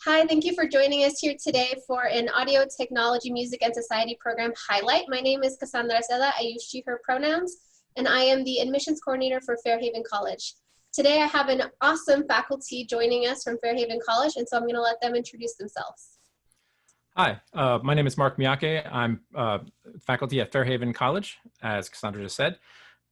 Hi, thank you for joining us here today for an Audio Technology, Music, and Society program highlight. My name is Kasandra. I use she, her pronouns, and I am the admissions coordinator for Fairhaven College. Today I have an awesome faculty joining us from Fairhaven College, and so I'm going to let them introduce themselves. Hi, my name is Miyake. I'm faculty at Fairhaven College, as Kasandra just said,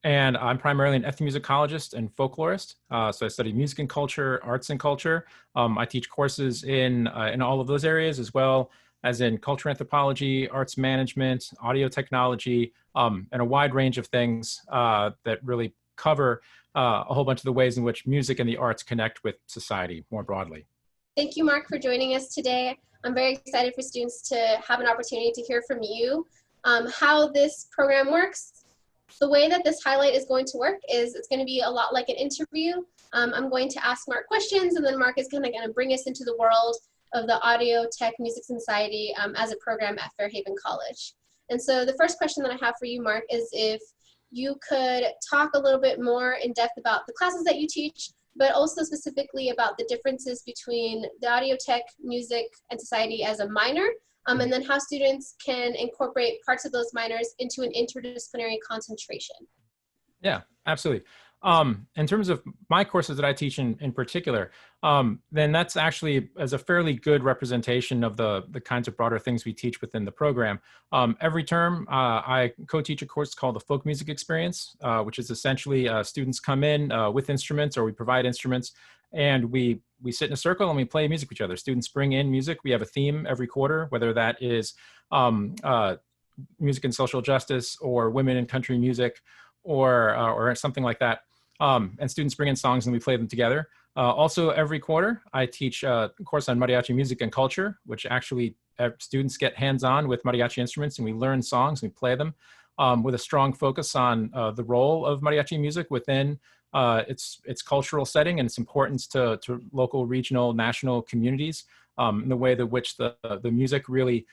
and I'm primarily an ethnomusicologist and folklorist. So I study music and culture, arts and culture. I teach courses in all of those areas, as well as in culture anthropology, arts management, audio technology, and a wide range of things that really cover a whole bunch of the ways in which music and the arts connect with society more broadly. Thank you, Mark, for joining us today. I'm very excited for students to have an opportunity to hear from you how this program works. The way that this highlight is going to work is it's going to be a lot like an interview. I'm going to ask Mark questions, and then Mark is going to bring us into the world of the Audio Tech Music Society as a program at Fairhaven College. And so the first question that I have for you, Mark, is if you could talk a little bit more in depth about the classes that you teach, but also specifically about the differences between the Audio Tech Music and Society as a minor, and then how students can incorporate parts of those minors into an interdisciplinary concentration. Yeah, absolutely. In terms of my courses that I teach in particular, then that's actually as a fairly good representation of the kinds of broader things we teach within the program. Every term, I co-teach a course called the Folk Music Experience, which is essentially students come in with instruments, or we provide instruments, and we sit in a circle and we play music with each other. Students bring in music. We have a theme every quarter, whether that is music and social justice, or women in country music, or something like that. And students bring in songs and we play them together. Also, every quarter, I teach a course on mariachi music and culture, which actually students get hands-on with mariachi instruments, and we learn songs and we play them with a strong focus on the role of mariachi music within its cultural setting and its importance to local, regional, national communities, in the way that which the music really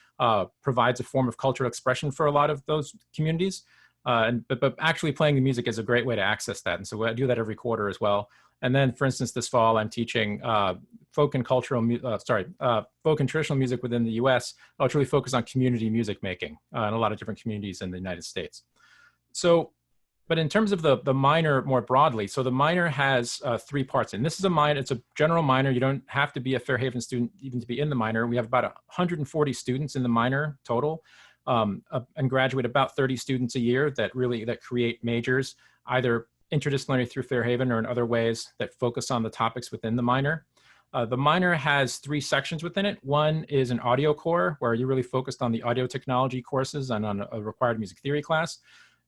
provides a form of cultural expression for a lot of those communities. But actually playing the music is a great way to access that. And so I do that every quarter as well. And then, for instance, this fall, I'm teaching folk and traditional music within the US, which really focus on community music making in a lot of different communities in the United States. So, but in terms of the minor more broadly, so the minor has 3 parts. And this is a minor, it's a general minor. You don't have to be a Fairhaven student even to be in the minor. We have about 140 students in the minor total. And graduate about 30 students a year that create majors, either interdisciplinary through Fairhaven or in other ways that focus on the topics within the minor. The minor has 3 sections within it. One is an audio core, where you're really focused on the audio technology courses and on a required music theory class.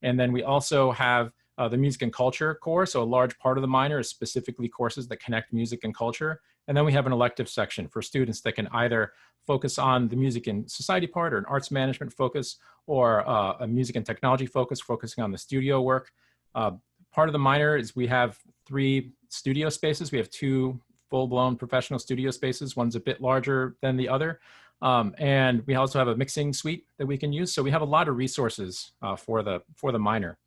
And then we also have the music and culture core. So a large part of the minor is specifically courses that connect music and culture. And then we have an elective section for students that can either focus on the music and society part, or an arts management focus, or a music and technology focus, focusing on the studio work. Part of the minor is we have 3 studio spaces. We have 2 full-blown professional studio spaces. One's a bit larger than the other. And we also have a mixing suite that we can use. So we have a lot of resources for the minor.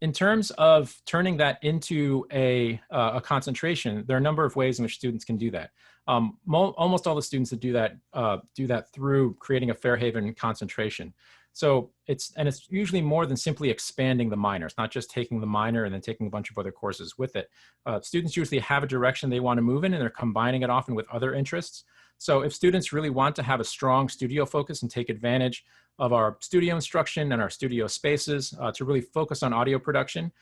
In terms of turning that into a concentration, there are a number of ways in which students can do that. Almost all the students that do that through creating a Fairhaven concentration. So it's usually more than simply expanding the minor. It's not just taking the minor and then taking a bunch of other courses with it. Students usually have a direction they want to move in, and they're combining it often with other interests. So if students really want to have a strong studio focus and take advantage of our studio instruction and our studio spaces to really focus on audio production,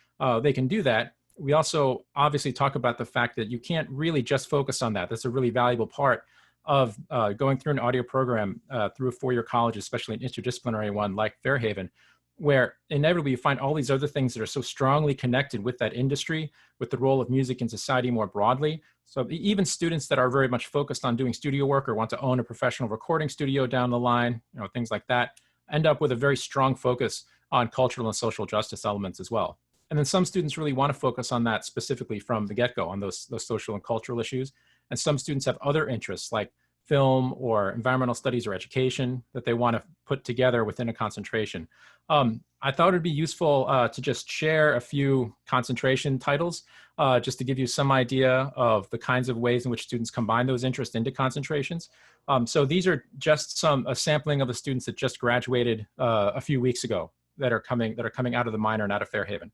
they can do that. We also obviously talk about the fact that you can't really just focus on that. That's a really valuable part of going through an audio program through a 4-year college, especially an interdisciplinary one like Fairhaven, where inevitably you find all these other things that are so strongly connected with that industry, with the role of music in society more broadly. So even students that are very much focused on doing studio work or want to own a professional recording studio down the line, things like that, end up with a very strong focus on cultural and social justice elements as well. And then some students really want to focus on that specifically from the get-go, on those social and cultural issues. And some students have other interests, like film or environmental studies or education that they want to put together within a concentration. I thought it'd be useful to just share a few concentration titles, just to give you some idea of the kinds of ways in which students combine those interests into concentrations. So these are just a sampling of the students that just graduated a few weeks ago that are coming out of the minor and out of Fairhaven.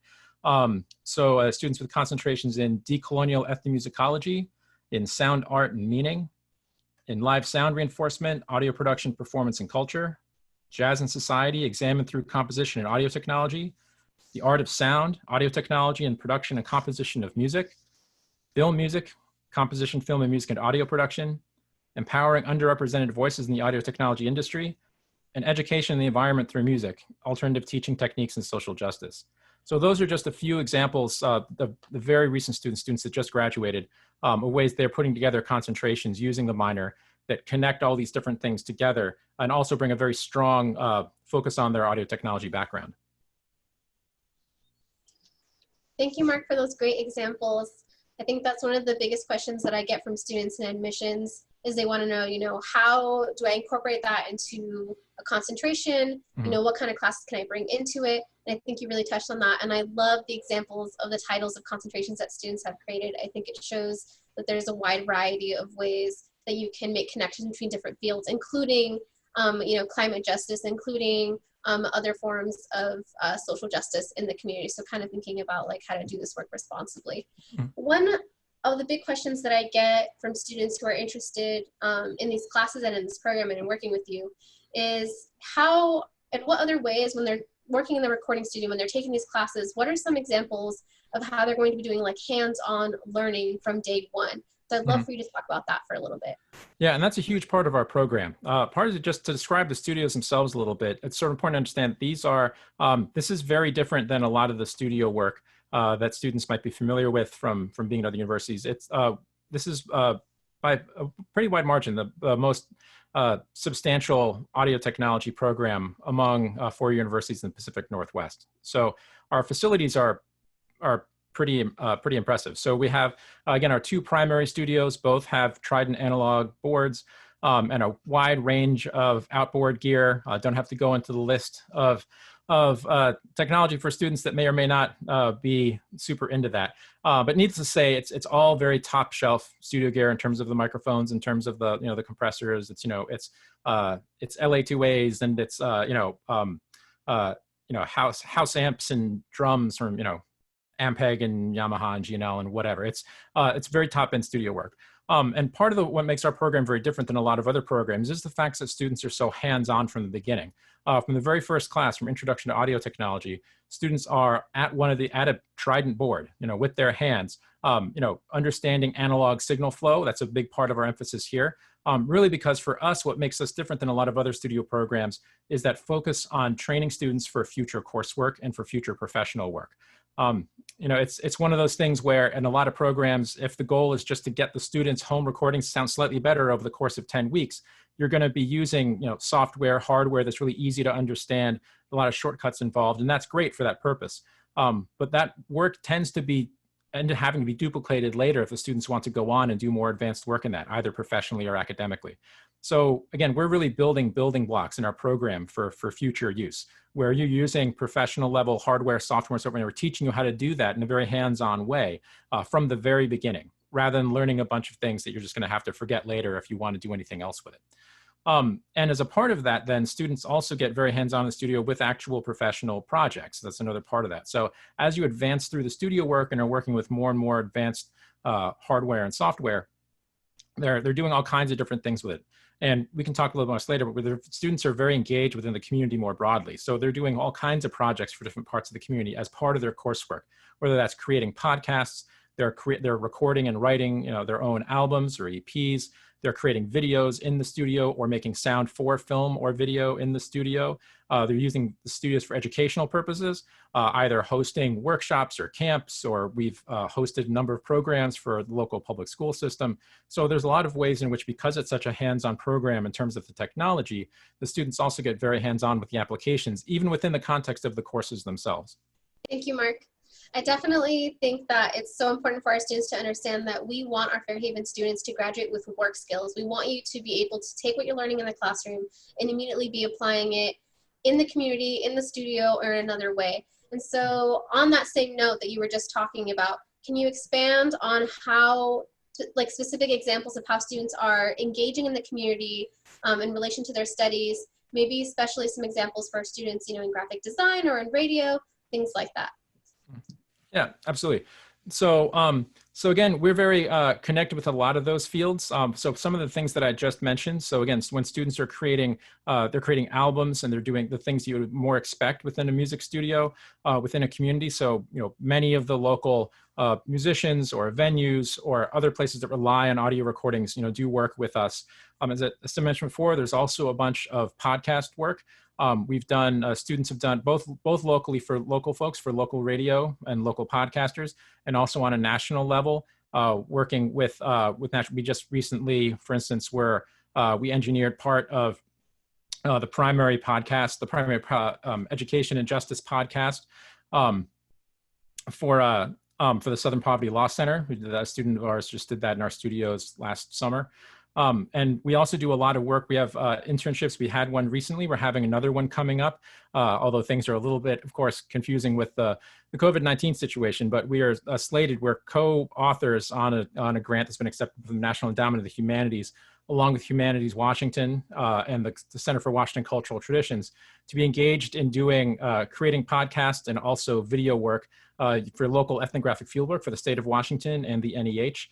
So students with concentrations in decolonial ethnomusicology, in sound art and meaning, in live sound reinforcement, audio production, performance and culture, jazz and society, examined through composition and audio technology, the art of sound, audio technology and production and composition of music, film music, composition, film and music and audio production, empowering underrepresented voices in the audio technology industry, and education in the environment through music, alternative teaching techniques and social justice. So those are just a few examples of the very recent students that just graduated, of ways they're putting together concentrations using the minor that connect all these different things together and also bring a very strong focus on their audio technology background. Thank you, Mark, for those great examples. I think that's one of the biggest questions that I get from students in admissions is they want to know, how do I incorporate that into a concentration? Mm-hmm. What kind of classes can I bring into it? And I think you really touched on that. And I love the examples of the titles of concentrations that students have created. I think it shows that there's a wide variety of ways that you can make connections between different fields, including, climate justice, including other forms of social justice in the community. So kind of thinking about how to do this work responsibly. Mm-hmm. One of the big questions that I get from students who are interested in these classes and in this program and in working with you is how and what other ways when they're working in the recording studio, when they're taking these classes, what are some examples of how they're going to be doing hands-on learning from day one? So I'd love for you to talk about that for a little bit. Yeah, and that's a huge part of our program. Part of it, just to describe the studios themselves a little bit, it's sort of important to understand this is very different than a lot of the studio work that students might be familiar with from being at other universities. This is by a pretty wide margin the most substantial audio technology program among 4 universities in the Pacific Northwest. So our facilities are pretty impressive. So we have, again, our 2 primary studios, both have Trident analog boards and a wide range of outboard gear. Don't have to go into the list of technology for students that may or may not be super into that. But needless to say, it's all very top shelf studio gear in terms of the microphones, in terms of the the compressors. It's LA2As, and it's house amps and drums from Ampeg and Yamaha and G&L and whatever. It's very top end studio work. And part of what makes our program very different than a lot of other programs is the fact that students are so hands-on from the beginning. From the very first class, from Introduction to Audio Technology, students are at a Trident board, with their hands, understanding analog signal flow. That's a big part of our emphasis here. Really, because for us, what makes us different than a lot of other studio programs is that focus on training students for future coursework and for future professional work. It's one of those things where in a lot of programs, if the goal is just to get the students' home recordings to sound slightly better over the course of 10 weeks, you're going to be using software, hardware that's really easy to understand, a lot of shortcuts involved, and that's great for that purpose. But that work tends to end up having to be duplicated later if the students want to go on and do more advanced work in that, either professionally or academically. So again, we're really building blocks in our program for future use, where you're using professional level hardware, software, and we're teaching you how to do that in a very hands-on way from the very beginning, rather than learning a bunch of things that you're just going to have to forget later if you want to do anything else with it. And as a part of that, then students also get very hands-on in the studio with actual professional projects. That's another part of that. So as you advance through the studio work and are working with more and more advanced hardware and software, they're doing all kinds of different things with it. And we can talk a little more later, but the students are very engaged within the community more broadly. So they're doing all kinds of projects for different parts of the community as part of their coursework, whether that's creating podcasts, they're recording and writing their own albums or EPs, they're creating videos in the studio or making sound for film or video in the studio. They're using the studios for educational purposes, either hosting workshops or camps, or we've hosted a number of programs for the local public school system. So there's a lot of ways in which, because it's such a hands-on program in terms of the technology, the students also get very hands-on with the applications, even within the context of the courses themselves. Thank you, Mark. I definitely think that it's so important for our students to understand that we want our Fairhaven students to graduate with work skills. We want you to be able to take what you're learning in the classroom and immediately be applying it in the community, in the studio, or in another way. And so on that same note that you were just talking about, can you expand on how, like specific examples of how students are engaging in the community in relation to their studies, maybe especially some examples for students, in graphic design or in radio, things like that. Yeah, absolutely. So, so again, we're very connected with a lot of those fields. So some of the things that I just mentioned. So again, when students are creating, they're creating albums and they're doing the things you would more expect within a music studio, within a community. So, many of the local musicians or venues or other places that rely on audio recordings, do work with us. As I mentioned before, there's also a bunch of podcast work. We've done, students have done both locally for local folks, for local radio and local podcasters, and also on a national level, working with national. We just recently, for instance, we engineered part of the primary podcast, the primary education and justice podcast for the Southern Poverty Law Center. A student of ours just did that in our studios last summer. And we also do a lot of work. We have internships. We had one recently. We're having another one coming up, although things are a little bit, of course, confusing with the COVID-19 situation. But we are slated. We're co-authors on a grant that's been accepted from the National Endowment of the Humanities, along with Humanities Washington and the Center for Washington Cultural Traditions, to be engaged in creating podcasts and also video work for local ethnographic fieldwork for the state of Washington and the NEH,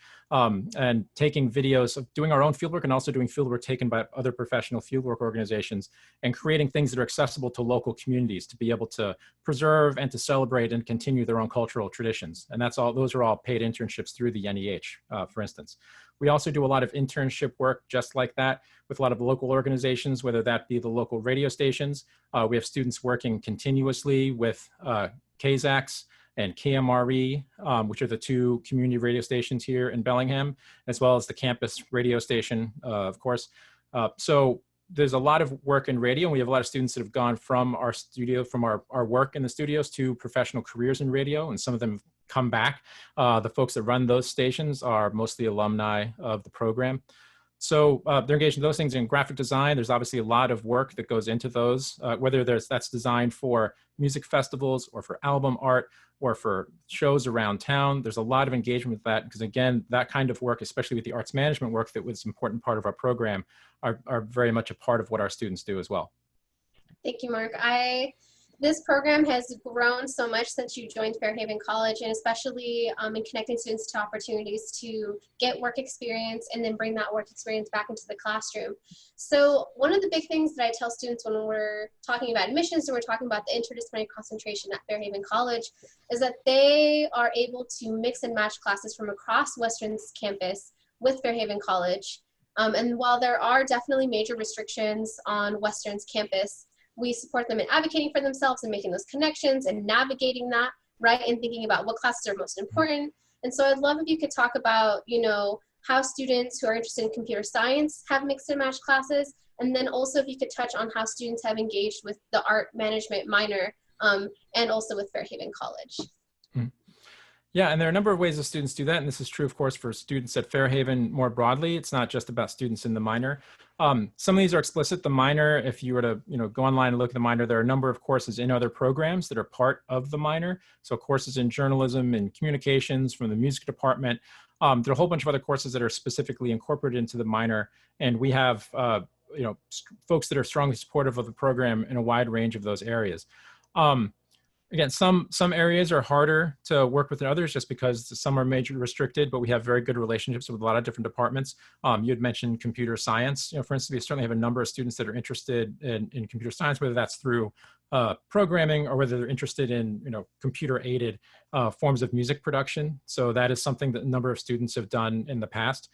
and taking videos of doing our own fieldwork and also doing fieldwork taken by other professional fieldwork organizations, and creating things that are accessible to local communities to be able to preserve and to celebrate and continue their own cultural traditions. And those are all paid internships through the NEH, for instance. We also do a lot of internship work just like that with a lot of local organizations, whether that be the local radio stations. We have students working continuously with KZAX and KMRE, which are the two community radio stations here in Bellingham, as well as the campus radio station, of course. So there's a lot of work in radio, and we have a lot of students that have gone from our studio, from our work in the studios, to professional careers in radio, and some of them have come back. The folks that run those stations are mostly alumni of the program. So they're engaged in those things. In graphic design, there's obviously a lot of work that goes into those, whether that's designed for music festivals or for album art or for shows around town. There's a lot of engagement with that because, again, that kind of work, especially with the arts management work that was an important part of our program, are very much a part of what our students do as well. Thank you, Mark. This program has grown so much since you joined Fairhaven College, and especially in connecting students to opportunities to get work experience and then bring that work experience back into the classroom. So one of the big things that I tell students when we're talking about admissions and we're talking about the interdisciplinary concentration at Fairhaven College is that they are able to mix and match classes from across Western's campus with Fairhaven College. And while there are definitely major restrictions on Western's campus, we support them in advocating for themselves and making those connections and navigating that, right, and thinking about what classes are most important. And so I'd love if you could talk about, how students who are interested in computer science have mixed and matched classes, and then also if you could touch on how students have engaged with the art management minor and also with Fairhaven College. Yeah, and there are a number of ways that students do that, and this is true, of course, for students at Fairhaven more broadly. It's not just about students in the minor. Some of these are explicit. The minor, if you were to go online and look at the minor, there are a number of courses in other programs that are part of the minor. So courses in journalism and communications from the music department. There are a whole bunch of other courses that are specifically incorporated into the minor, and we have folks that are strongly supportive of the program in a wide range of those areas. Again, some areas are harder to work with than others just because some are major restricted, but we have very good relationships with a lot of different departments. You had mentioned computer science. For instance, we certainly have a number of students that are interested in computer science, whether that's through programming or whether they're interested in computer-aided forms of music production. So that is something that a number of students have done in the past.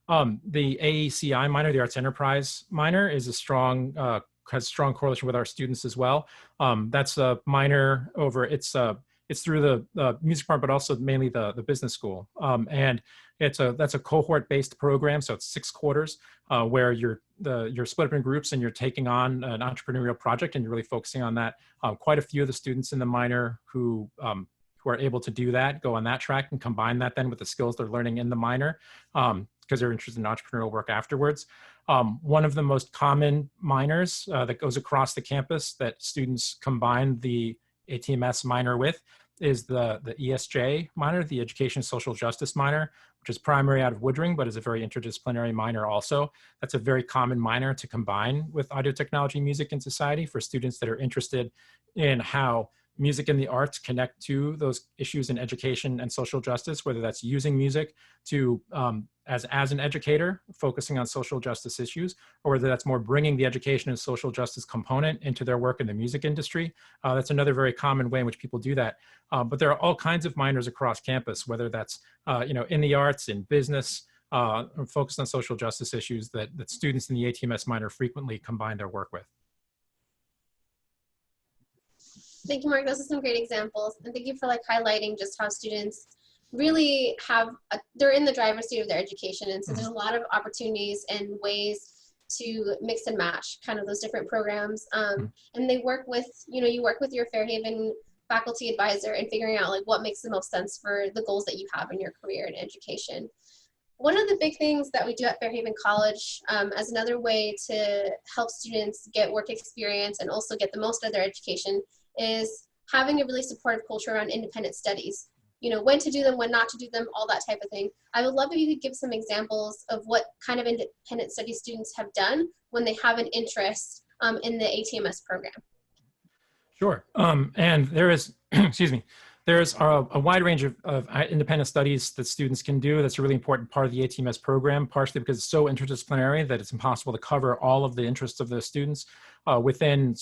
The AECI minor, the Arts Enterprise minor, is has strong correlation with our students as well. That's a minor over, it's through the music department, but also mainly the business school. And that's a cohort-based program, so it's 6 quarters where you're split up in groups and you're taking on an entrepreneurial project and you're really focusing on that. Quite a few of the students in the minor who who are able to do that, go on that track and combine that then with the skills they're learning in the minor, because they're interested in entrepreneurial work afterwards. One of the most common minors that goes across the campus that students combine the ATMS minor with is the ESJ minor, the Education Social Justice minor, which is primary out of Woodring, but is a very interdisciplinary minor also. That's a very common minor to combine with audio technology, music, and society for students that are interested in how music and the arts connect to those issues in education and social justice, whether that's using music to as an educator, focusing on social justice issues, or whether that's more bringing the education and social justice component into their work in the music industry. That's another very common way in which people do that. But there are all kinds of minors across campus, whether that's in the arts, in business, focused on social justice issues that students in the ATMS minor frequently combine their work with. Thank you, Mark. Those are some great examples. And thank you for highlighting just how students really they're in the driver's seat of their education. And so there's a lot of opportunities and ways to mix and match kind of those different programs. And they work with, you work with your Fairhaven faculty advisor and figuring out what makes the most sense for the goals that you have in your career in education. One of the big things that we do at Fairhaven College as another way to help students get work experience and also get the most out of their education is having a really supportive culture around independent studies. When to do them, when not to do them, all that type of thing. I would love if you could give some examples of what kind of independent study students have done when they have an interest in the ATMS program. Sure. And there is, excuse me, there's a wide range of independent studies that students can do. That's a really important part of the ATMS program, partially because it's so interdisciplinary that it's impossible to cover all of the interests of the students within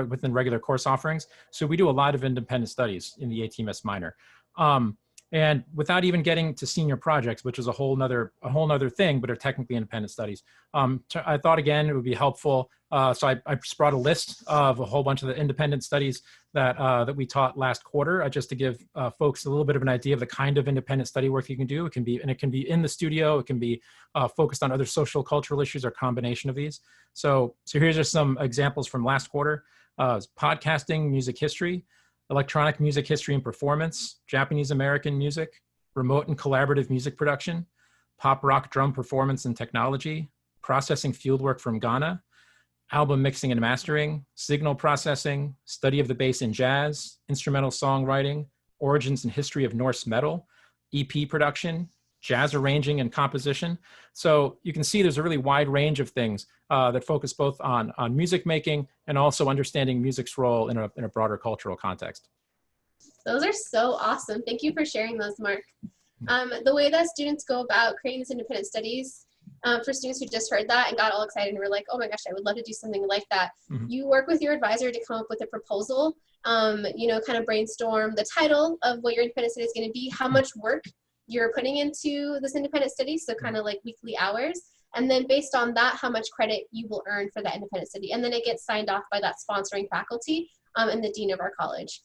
within regular course offerings. So we do a lot of independent studies in the ATMS minor. And without even getting to senior projects, which is a whole nother thing, but are technically independent studies. I thought, again, it would be helpful. So I just brought a list of a whole bunch of the independent studies that we taught last quarter, just to give folks a little bit of an idea of the kind of independent study work you can do. It can be in the studio. It can be focused on other social cultural issues or combination of these. So here's just some examples from last quarter. Podcasting, music history, electronic music history and performance, Japanese American music, remote and collaborative music production, pop rock drum performance and technology, processing fieldwork from Ghana, album mixing and mastering, signal processing, study of the bass in jazz, instrumental songwriting, origins and history of Norse metal, EP production, jazz arranging and composition. So you can see there's a really wide range of things that focus both on music making and also understanding music's role in a broader cultural context. Those are so awesome. Thank you for sharing those, Mark. The way that students go about creating these independent studies, for students who just heard that and got all excited and were like, oh my gosh, I would love to do something like that. You work with your advisor to come up with a proposal, kind of brainstorm the title of what your independent study is going to be, how much work you're putting into this independent study, so kind of weekly hours, and then based on that, how much credit you will earn for that independent study, and then it gets signed off by that sponsoring faculty and the dean of our college.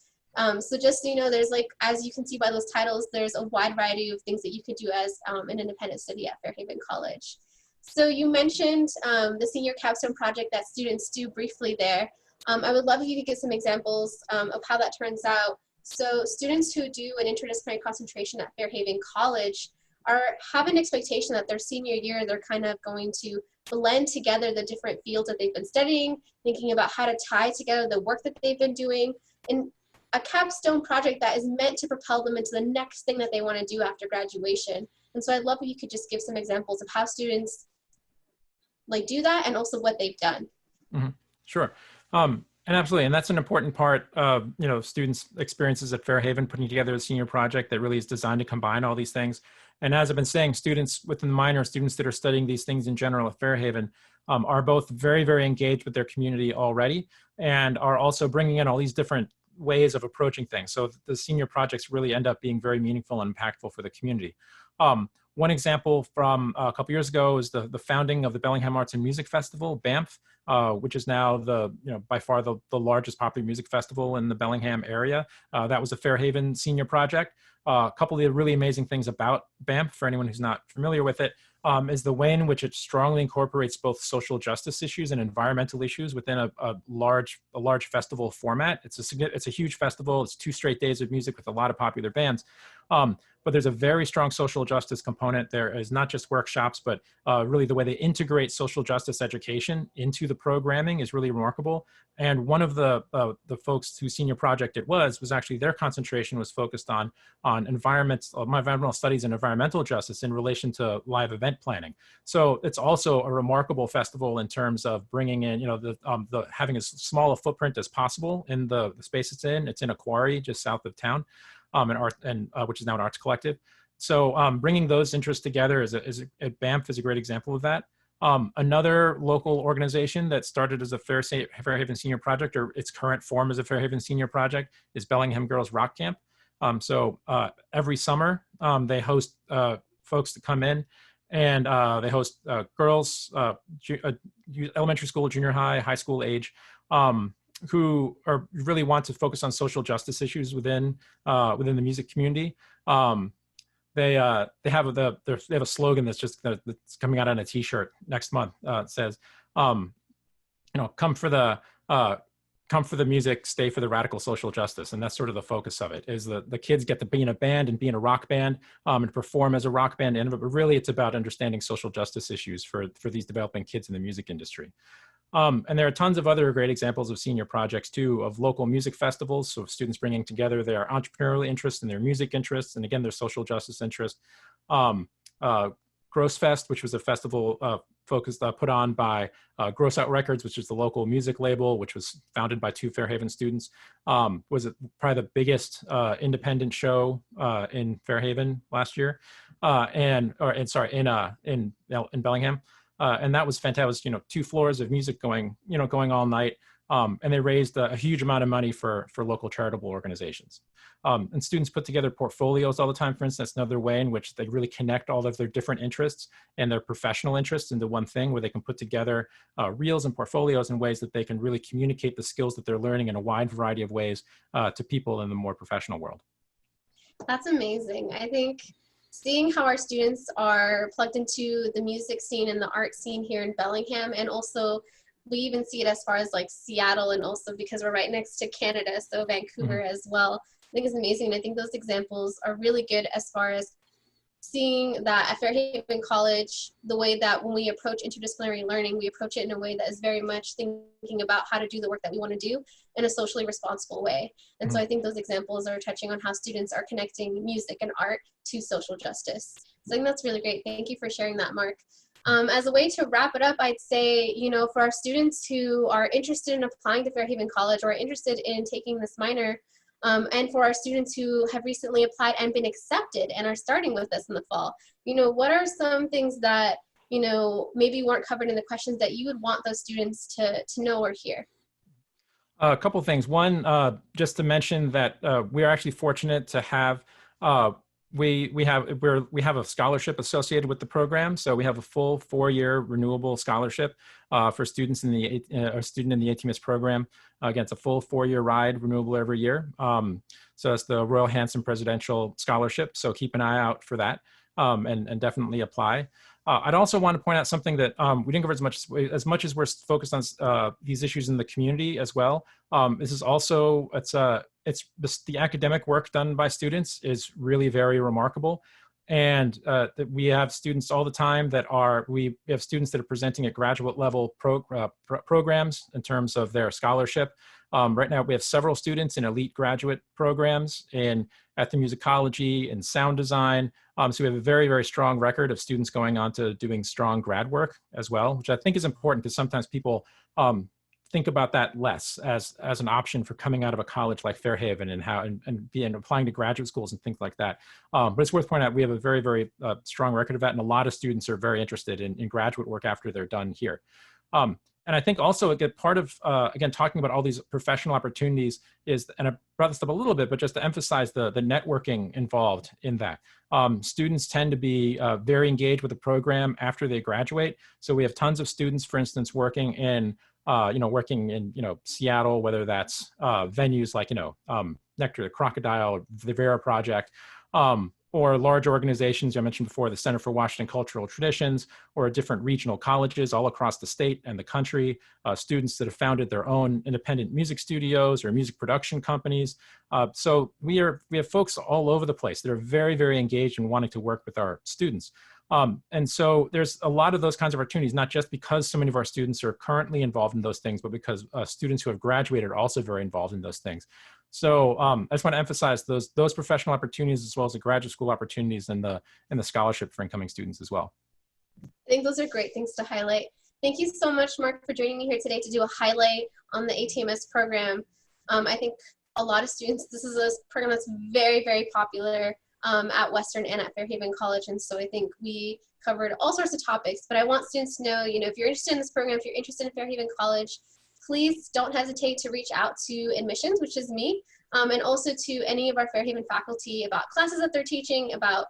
So just so you know, there's as you can see by those titles, there's a wide variety of things that you could do as an independent study at Fairhaven College. So you mentioned the senior capstone project that students do briefly there. I would love if you could give some examples of how that turns out. So students who do an interdisciplinary concentration at Fairhaven College have an expectation that their senior year, they're kind of going to blend together the different fields that they've been studying, thinking about how to tie together the work that they've been doing, in a capstone project that is meant to propel them into the next thing that they want to do after graduation. And so I'd love if you could just give some examples of how students do that and also what they've done. Sure. And absolutely, and that's an important part of students' experiences at Fairhaven, putting together a senior project that really is designed to combine all these things. And as I've been saying, students within the minor, students that are studying these things in general at Fairhaven, are both very, very engaged with their community already, and are also bringing in all these different ways of approaching things. So the senior projects really end up being very meaningful and impactful for the community. One example from a couple years ago is the founding of the Bellingham Arts and Music Festival, BAMF, which is now by far the largest popular music festival in the Bellingham area. That was a Fairhaven senior project. A couple of the really amazing things about BAMP, for anyone who's not familiar with it, is the way in which it strongly incorporates both social justice issues and environmental issues within a large festival format. It's a huge festival. It's 2 straight days of music with a lot of popular bands. But there's a very strong social justice component. There is not just workshops, but really the way they integrate social justice education into the programming is really remarkable. And one of the folks whose senior project it was actually their concentration was focused on environmental studies and environmental justice in relation to live event planning. So it's also a remarkable festival in terms of bringing in, having as small a footprint as possible in the space it's in. It's in a quarry just south of town. Which is now an arts collective. So bringing those interests together BAMF is a great example of that. Another local organization that started as a Fairhaven Senior Project, or its current form as a Fairhaven Senior Project, is Bellingham Girls Rock Camp. Every summer they host folks to come in, and they host girls, elementary school, junior high school age, who really want to focus on social justice issues within the music community. They have a slogan that's coming out on a T-shirt next month. It says, come for the music, stay for the radical social justice. And that's sort of the focus of it, is the kids get to be in a band and be in a rock band and perform as a rock band. But really it's about understanding social justice issues for these developing kids in the music industry. And there are tons of other great examples of senior projects too, of local music festivals. So students bringing together their entrepreneurial interests and their music interests, and again, their social justice interest. Gross Fest, which was a festival put on by Gross Out Records, which is the local music label, which was founded by 2 Fairhaven students, was probably the biggest independent show in Fairhaven last year, in Bellingham. And that was fantastic. 2 floors of music going all night. And they raised a huge amount of money for local charitable organizations. And students put together portfolios all the time. For instance, that's another way in which they really connect all of their different interests and their professional interests into one thing, where they can put together reels and portfolios in ways that they can really communicate the skills that they're learning in a wide variety of ways to people in the more professional world. That's amazing. I think seeing how our students are plugged into the music scene and the art scene here in Bellingham, and also we even see it as far as like Seattle, and also because we're right next to Canada, so Vancouver as well, I think is amazing. And I think those examples are really good as far as seeing that at Fairhaven College, the way that when we approach interdisciplinary learning, we approach it in a way that is very much thinking about how to do the work that we want to do in a socially responsible way. And so I think those examples are touching on how students are connecting music and art to social justice. So I think that's really great. Thank you for sharing that, Mark. As a way to wrap it up, I'd say, for our students who are interested in applying to Fairhaven College or are interested in taking this minor, and for our students who have recently applied and been accepted and are starting with us in the fall, what are some things that, maybe weren't covered in the questions that you would want those students to know or hear? A couple of things. One, just to mention that we are actually fortunate to have we have a scholarship associated with the program. So we have a full 4-year renewable scholarship for students in the ATMS program. Again, it's a full 4-year ride, renewable every year. So it's the Royal Hanson Presidential Scholarship. So keep an eye out for that and definitely apply. I'd also want to point out something that we didn't cover as much as we're focused on these issues in the community as well. This is also, the academic work done by students is really very remarkable. And that we have students all the time we have students that are presenting at graduate level programs in terms of their scholarship. Right now we have several students in elite graduate programs in ethnomusicology and sound design. So we have a very, very strong record of students going on to doing strong grad work as well, which I think is important because sometimes people think about that less as an option for coming out of a college like Fairhaven and applying to graduate schools and things like that. But it's worth pointing out we have a very, very strong record of that, and a lot of students are very interested in graduate work after they're done here. And I think also a good part of, again, talking about all these professional opportunities is, and I brought this up a little bit, but just to emphasize the networking involved in that. Students tend to be very engaged with the program after they graduate. So we have tons of students, for instance, working in Seattle, whether that's venues like, Nectar the Crocodile, the Vera Project, or large organizations. I mentioned before the Center for Washington Cultural Traditions, or different regional colleges all across the state and the country, students that have founded their own independent music studios or music production companies. So we have folks all over the place that are very, very engaged and wanting to work with our students. And so there's a lot of those kinds of opportunities, not just because so many of our students are currently involved in those things, but because students who have graduated are also very involved in those things. So I just want to emphasize those professional opportunities, as well as the graduate school opportunities and the scholarship for incoming students as well. I think those are great things to highlight. Thank you so much, Mark, for joining me here today to do a highlight on the ATMS program. I think a lot of students, this is a program that's very, very popular at Western and at Fairhaven College, and so I think we covered all sorts of topics. But I want students to know, if you're interested in this program, if you're interested in Fairhaven College, please don't hesitate to reach out to admissions, which is me, and also to any of our Fairhaven faculty about classes that they're teaching, about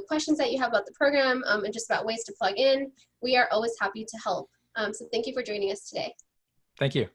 questions that you have about the program, and just about ways to plug in. We are always happy to help. So thank you for joining us today. Thank you.